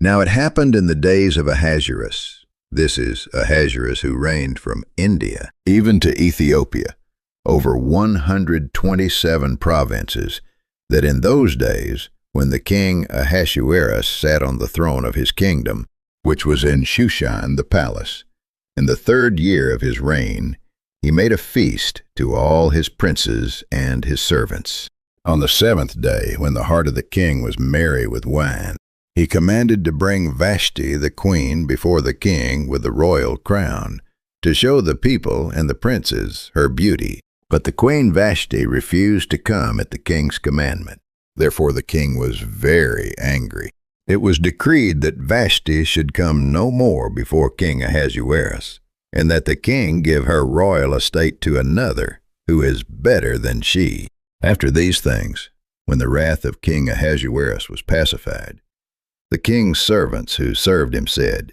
Now it happened in the days of Ahasuerus, this is Ahasuerus who reigned from India, even to Ethiopia, over 127 provinces, that in those days, when the king Ahasuerus sat on the throne of his kingdom, which was in Shushan the palace, in the 3rd year of his reign, he made a feast to all his princes and his servants. On the 7th day, when the heart of the king was merry with wine, he commanded to bring Vashti the queen before the king with the royal crown, to show the people and the princes her beauty. But the queen Vashti refused to come at the king's commandment. Therefore the king was very angry. It was decreed that Vashti should come no more before King Ahasuerus, and that the king give her royal estate to another, who is better than she. After these things, when the wrath of King Ahasuerus was pacified, the king's servants who served him said,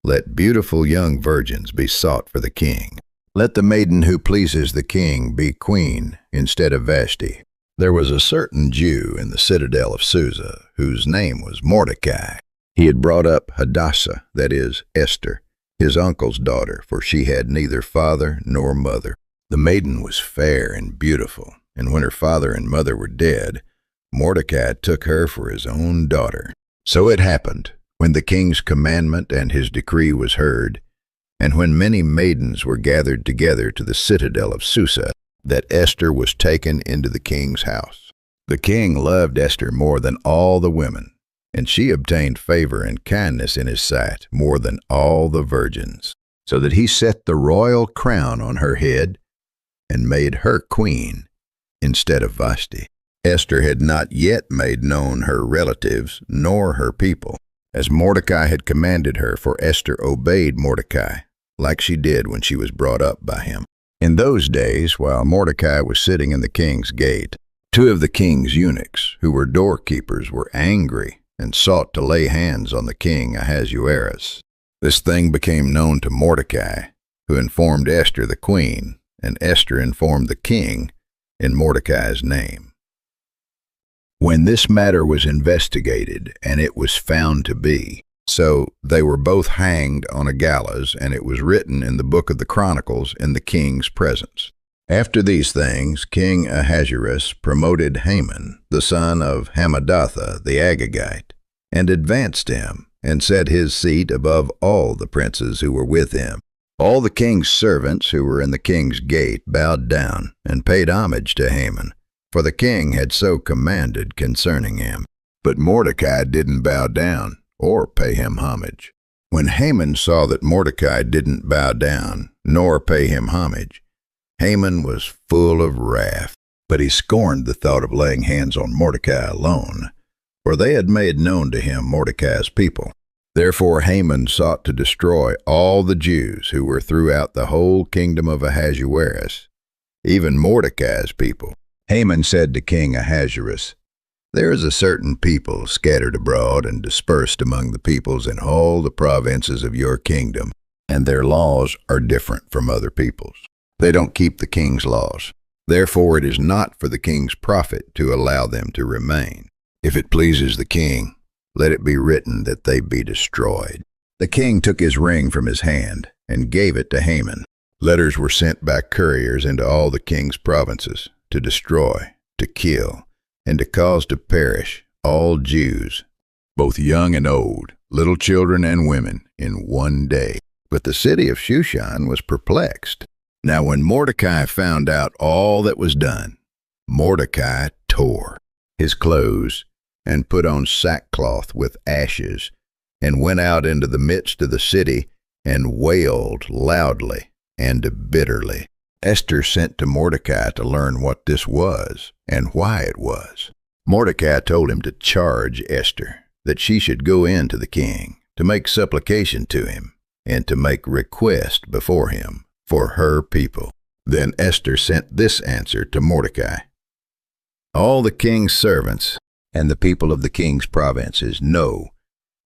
"Let beautiful young virgins be sought for the king. Let the maiden who pleases the king be queen instead of Vashti." There was a certain Jew in the citadel of Susa, whose name was Mordecai. He had brought up Hadassah, that is, Esther, his uncle's daughter, for she had neither father nor mother. The maiden was fair and beautiful, and when her father and mother were dead, Mordecai took her for his own daughter. So it happened, when the king's commandment and his decree was heard, and when many maidens were gathered together to the citadel of Susa, that Esther was taken into the king's house. The king loved Esther more than all the women, and she obtained favor and kindness in his sight more than all the virgins, so that he set the royal crown on her head and made her queen instead of Vashti. Esther had not yet made known her relatives nor her people, as Mordecai had commanded her, for Esther obeyed Mordecai, like she did when she was brought up by him. In those days, while Mordecai was sitting in the king's gate, 2 of the king's eunuchs, who were doorkeepers, were angry and sought to lay hands on the king Ahasuerus. This thing became known to Mordecai, who informed Esther the queen, and Esther informed the king in Mordecai's name. When this matter was investigated, and it was found to be so, they were both hanged on a gallows, and it was written in the book of the Chronicles in the king's presence. After these things, King Ahasuerus promoted Haman, the son of Hammedatha the Agagite, and advanced him, and set his seat above all the princes who were with him. All the king's servants who were in the king's gate bowed down and paid homage to Haman, for the king had so commanded concerning him. But Mordecai didn't bow down or pay him homage. When Haman saw that Mordecai didn't bow down nor pay him homage, Haman was full of wrath, but he scorned the thought of laying hands on Mordecai alone, for they had made known to him Mordecai's people. Therefore Haman sought to destroy all the Jews who were throughout the whole kingdom of Ahasuerus, even Mordecai's people. Haman said to King Ahasuerus, "There is a certain people scattered abroad and dispersed among the peoples in all the provinces of your kingdom, and their laws are different from other peoples. They don't keep the king's laws. Therefore it is not for the king's profit to allow them to remain. If it pleases the king, let it be written that they be destroyed." The king took his ring from his hand and gave it to Haman. Letters were sent by couriers into all the king's provinces to destroy, to kill, and to cause to perish all Jews, both young and old, little children and women, in one day. But the city of Shushan was perplexed. Now when Mordecai found out all that was done, Mordecai tore his clothes and put on sackcloth with ashes, and went out into the midst of the city and wailed loudly and bitterly. Esther sent to Mordecai to learn what this was and why it was. Mordecai told him to charge Esther that she should go in to the king, to make supplication to him, and to make request before him for her people. Then Esther sent this answer to Mordecai: "All the king's servants and the people of the king's provinces know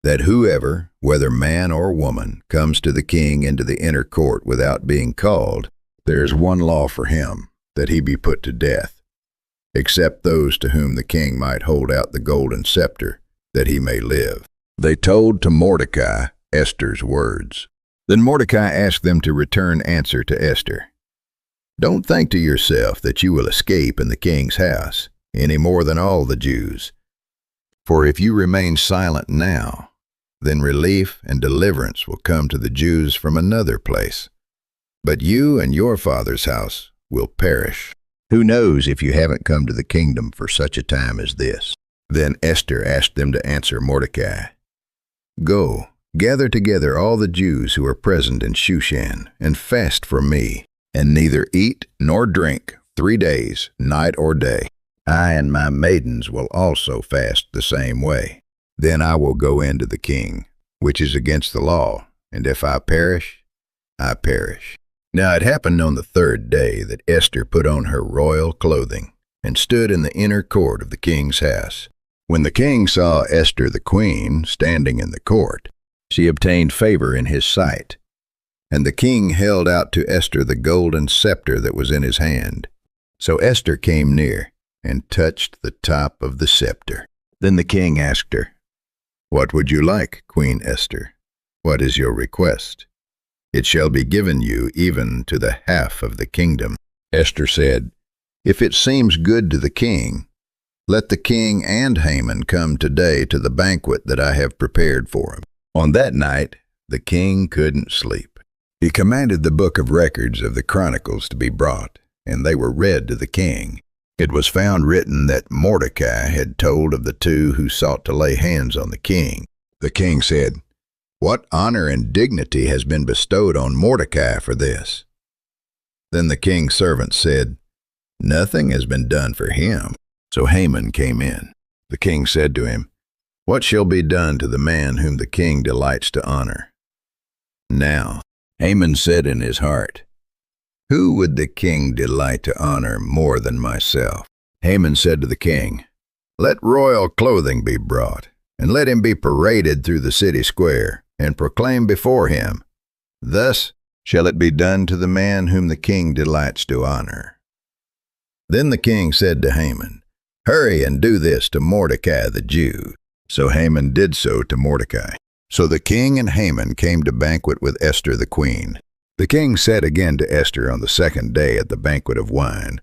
that whoever, whether man or woman, comes to the king into the inner court without being called, there is one law for him, that he be put to death, except those to whom the king might hold out the golden scepter, that he may live. They told to Mordecai Esther's words. Then Mordecai asked them to return answer to Esther. Don't think to yourself that you will escape in the king's house, any more than all the Jews. For if you remain silent now, then relief and deliverance will come to the Jews from another place. But you and your father's house will perish. Who knows if you haven't come to the kingdom for such a time as this? Then Esther asked them to answer Mordecai. Go, gather together all the Jews who are present in Shushan, and fast for me, and neither eat nor drink 3 days, night or day. I and my maidens will also fast the same way. Then I will go in to the king, which is against the law, and if I perish, I perish. Now it happened on the 3rd day that Esther put on her royal clothing, and stood in the inner court of the king's house. When the king saw Esther the queen standing in the court, she obtained favor in his sight. And the king held out to Esther the golden scepter that was in his hand. So Esther came near and touched the top of the scepter. Then the king asked her, What would you like, Queen Esther? What is your request? It shall be given you even to the half of the kingdom. Esther said, If it seems good to the king, let the king and Haman come today to the banquet that I have prepared for him. On that night, the king couldn't sleep. He commanded the book of records of the Chronicles to be brought, and they were read to the king. It was found written that Mordecai had told of the 2 who sought to lay hands on the king. The king said, What honor and dignity has been bestowed on Mordecai for this? Then the king's servant said, Nothing has been done for him. So Haman came in. The king said to him, What shall be done to the man whom the king delights to honor? Now, Haman said in his heart, Who would the king delight to honor more than myself? Haman said to the king, Let royal clothing be brought, and let him be paraded through the city square, and proclaim before him, Thus shall it be done to the man whom the king delights to honor. Then the king said to Haman, Hurry and do this to Mordecai the Jew. So Haman did so to Mordecai. So the king and Haman came to banquet with Esther the queen. The king said again to Esther on the 2nd day at the banquet of wine,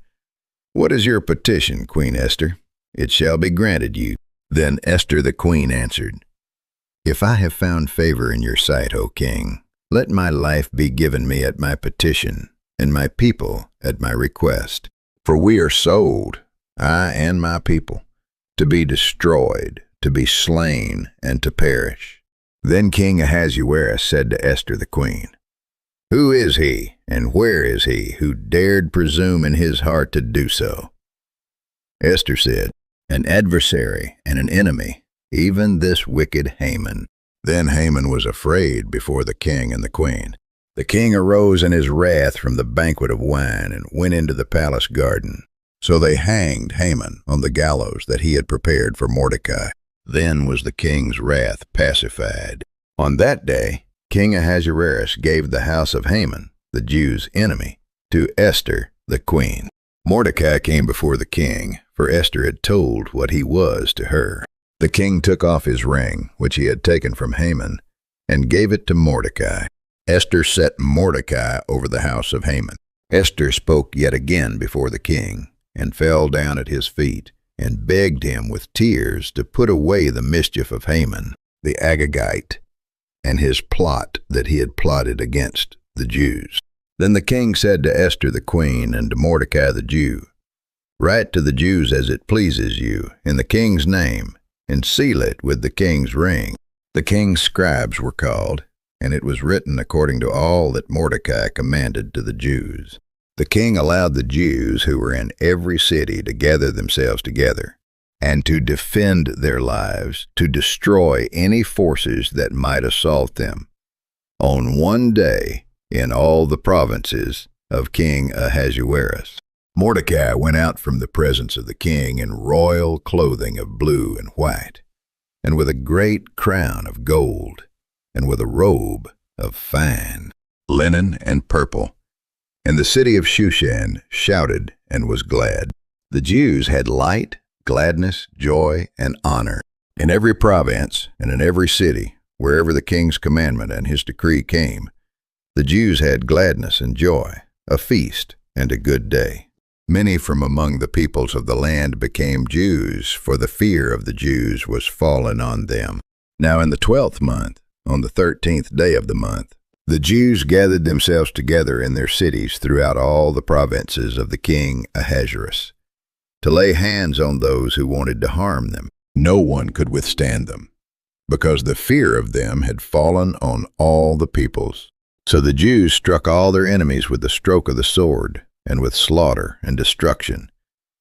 What is your petition, Queen Esther? It shall be granted you. Then Esther the queen answered, If I have found favor in your sight, O king, let my life be given me at my petition, and my people at my request. For we are sold, I and my people, to be destroyed, to be slain, and to perish. Then King Ahasuerus said to Esther the queen, Who is he, and where is he, who dared presume in his heart to do so? Esther said, An adversary and an enemy, even this wicked Haman. Then Haman was afraid before the king and the queen. The king arose in his wrath from the banquet of wine and went into the palace garden. So they hanged Haman on the gallows that he had prepared for Mordecai. Then was the king's wrath pacified. On that day, King Ahasuerus gave the house of Haman, the Jews' enemy, to Esther the queen. Mordecai came before the king, for Esther had told what he was to her. The king took off his ring, which he had taken from Haman, and gave it to Mordecai. Esther set Mordecai over the house of Haman. Esther spoke yet again before the king, and fell down at his feet, and begged him with tears to put away the mischief of Haman, the Agagite, and his plot that he had plotted against the Jews. Then the king said to Esther the queen and to Mordecai the Jew, Write to the Jews as it pleases you, in the king's name, and seal it with the king's ring. The king's scribes were called, and it was written according to all that Mordecai commanded to the Jews. The king allowed the Jews who were in every city to gather themselves together, and to defend their lives, to destroy any forces that might assault them, on one day in all the provinces of King Ahasuerus. Mordecai went out from the presence of the king in royal clothing of blue and white, and with a great crown of gold, and with a robe of fine linen and purple. And the city of Shushan shouted and was glad. The Jews had light, gladness, joy, and honor. In every province and in every city, wherever the king's commandment and his decree came, the Jews had gladness and joy, a feast and a good day. Many from among the peoples of the land became Jews, for the fear of the Jews was fallen on them. Now in the 12th month, on the 13th day of the month, the Jews gathered themselves together in their cities throughout all the provinces of the king Ahasuerus, to lay hands on those who wanted to harm them. No one could withstand them, because the fear of them had fallen on all the peoples. So the Jews struck all their enemies with the stroke of the sword, and with slaughter and destruction,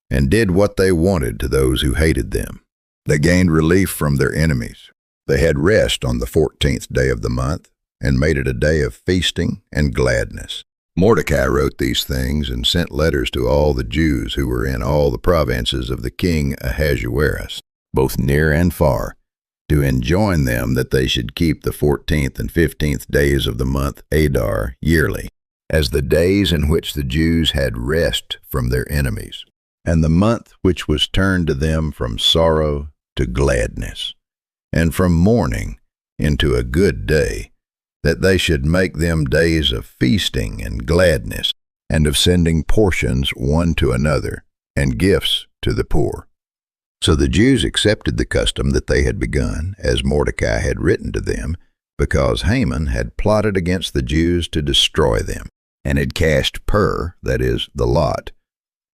and did what they wanted to those who hated them. They gained relief from their enemies. They had rest on the 14th day of the month, and made it a day of feasting and gladness. Mordecai wrote these things and sent letters to all the Jews who were in all the provinces of the king Ahasuerus, both near and far, to enjoin them that they should keep the 14th and 15th days of the month Adar yearly, as the days in which the Jews had rest from their enemies, and the month which was turned to them from sorrow to gladness, and from mourning into a good day, that they should make them days of feasting and gladness, and of sending portions one to another, and gifts to the poor. So the Jews accepted the custom that they had begun, as Mordecai had written to them, because Haman had plotted against the Jews to destroy them, and had cast pur, that is, the lot,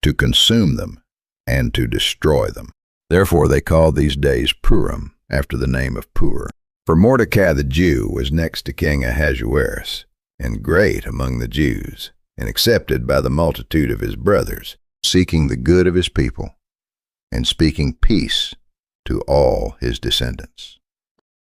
to consume them, and to destroy them. Therefore they called these days Purim, after the name of Pur. For Mordecai the Jew was next to King Ahasuerus, and great among the Jews, and accepted by the multitude of his brothers, seeking the good of his people, and speaking peace to all his descendants.